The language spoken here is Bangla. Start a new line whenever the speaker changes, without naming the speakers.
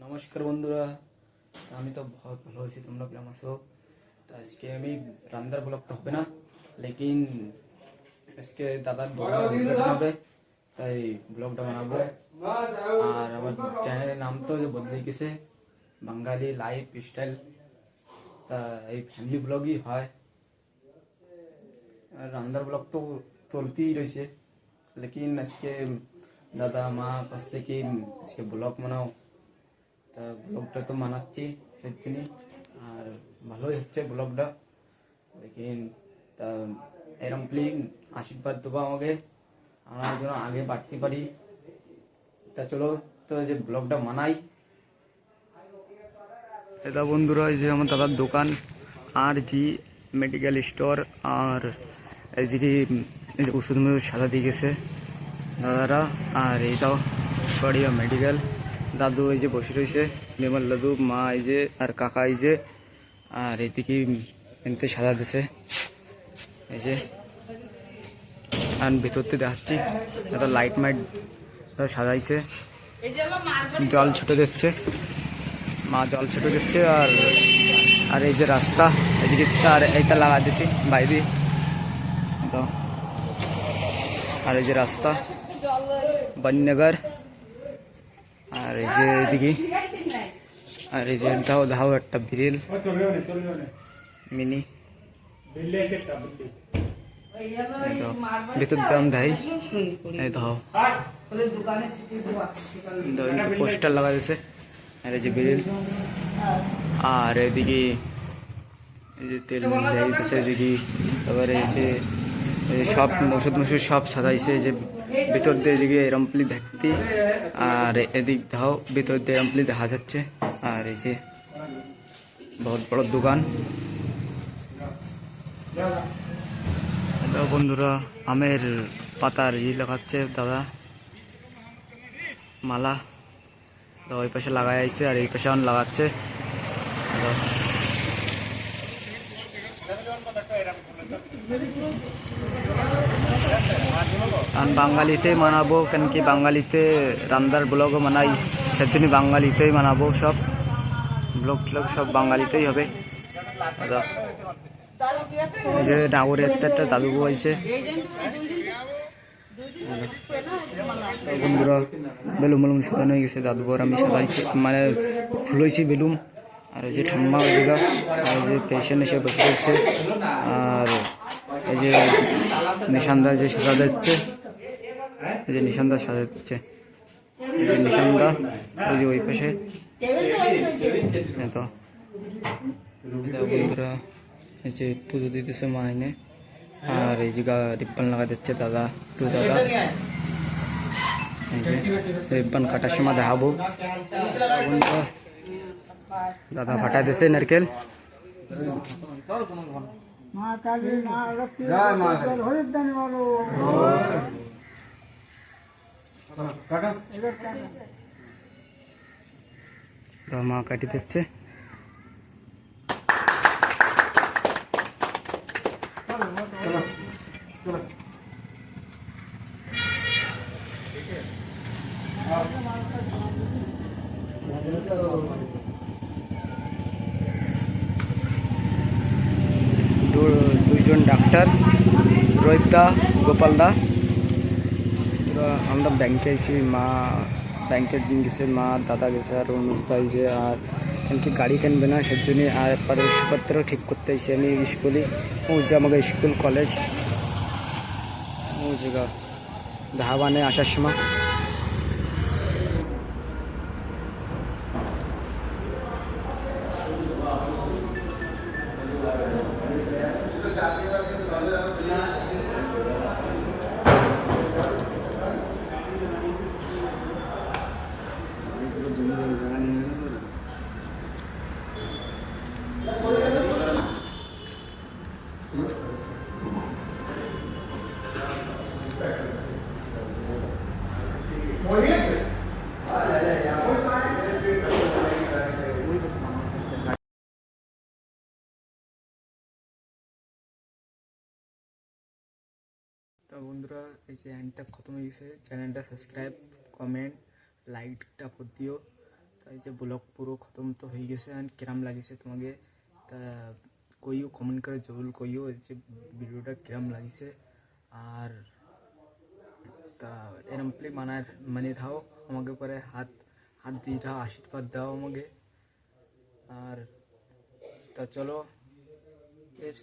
নমস্কার বন্ধুরা, আমি তো বহুত ভালো আছি। তোমরা কেমন আছো? তো আজকে আমি রান্নার ব্লগ তো হবে না, লেকিন আজকে দাদার দোকানে উদ্বোধন হবে, তাই ব্লগটা বানাবো। আর আমার চ্যানেলের নাম তো যে বদলে গেছে, বাঙালি লাইফ স্টাইল। তা এই ফ্যামিলি ব্লগই হয়। আর রান্নার ব্লগ তো চলতেই রয়েছে, লেকিন আজকে দাদা মা কাছে কি আজকে ব্লগ বানাও, তা ব্লগটা তো মানাচ্ছি সেদিনই। আর ভালোই হচ্ছে ব্লগটা, লেকিন তা এরম প্লিজ আশীর্বাদ দেবো আমাকে, আমরা যেন আগে বাড়তে পারি। তা চলো তো যে ব্লগটা মানাই। এটা বন্ধুরা, এই যে আমার দাদার দোকান আর জি মেডিকেল স্টোর। আর এই যে এই যে ওষুধ সাদা দিয়ে গেছে দাদারা। আর এইটাও বড়িয়া মেডিকেল। দাদু এই যে বসে রয়েছে, মেমার দাদু, মা এই যে, আর কাকা এই যে। আর এদিকে এনতে সাদা দিছে এই যে। আর ভিতরতে দেখাচ্ছি একটা লাইট মাইট সাজাইছে, জল ছোটো দিচ্ছে, মা জল ছোটো দিচ্ছে। আর আর এই যে রাস্তা এদিকে, আর এইটা লাগা দিছি বাইরে তো। আর এই যে রাস্তা বননগর। আর এই যে এদিকে, আর এই যে ধাও ধাও একটা ব্রিল মিনি ভিতর দাম ধাই। এই ধাও পোস্টার লাগা দিয়েছে। আর এই যে ব্রিল। আর এদিকে এই যে তেল দিয়েছে এদিকে। তারপরে এই যে সব ওষুধ মশুদ সব সাজাইছে যে ভিতর দিয়ে এদিকে এরমপ্লি দেখতে। আর এদিক ধাও ভিতর দিয়ে এরমপ্লি দেখা যাচ্ছে। আর এই যে বহুত বড় দোকান। বন্ধুরা, আমের পাতার লাগাচ্ছে দাদা, মালা তো ওই পাশে লাগাই আইছে, আর এই পাশে লাগাচ্ছে। বাঙালিতেই মানাবো, কেন কি বাঙালিতে রান্নার ব্লগও মানাই, সেদিনই বাঙালিতেই মানাবো। সব ব্লগ ট্লগ সব বাঙালিতেই হবে। এই যে নাগরের একটা দাদু আইছে। বন্ধুরা, বেলুন বেলুন সাজানো হয়ে গেছে দাদুঘর, আমি সাজাইছি মানে ফুলইছি বেলুন। আর এই যে ঠাম্মা ওইদিকা, আর এই যে পেশেন্ট এসে বসে রয়েছে। আর এই যে নিশানদা যে সাজা দিচ্ছে, এই যে নিশানদা সাজা দিচ্ছে, এই যে নিশানদা ওই যে ওই পাশে তো। বন্ধুরা, এই যে পুজো দিতেছে মা এনে। আর এই যে রিব্বান লাগা দিচ্ছে দাদা, তো দাদা রিব্বান কাটার সময় দেখাবো। দাদা ফাটাই দিছে নারকেল। মা কাটি দিচ্ছে। দুইজন ডাক্তার, রোহিত দা, গোপাল দা। আমরা ব্যাংকে আইছি, মা ব্যাংকের দিন গেছে, মা দাদা গেছে, আর অনুষ্ঠা আইছে। আর এমনকি গাড়ি কিনবে না সেজন্য, আর জিনিসপত্র ঠিক করতে আইছি আমি স্কুলে। ও যে আমাকে স্কুল কলেজ ও জায়গা ধাবানে আসার সময়। তো বন্ধুরা, এই যে এন্ডটা খতম হয়ে গেছে। চ্যানেলটা সাবস্ক্রাইব, কমেন্ট, লাইকটা করে দিও। তাই যে ব্লগ পুরো খতম তো হয়ে গেছে, আর কিরাম লাগিছে তোমাকে তা কইও, কমেন্ট করে জরুর কইও যে ভিডিওটা কিরাম লাগিছে। আর তা এরম প্লে মানে থাও আমাকে পরে হাত হাত দিয়ে থাও, আশীর্বাদ দাও আমাকে। আর তা চলো এর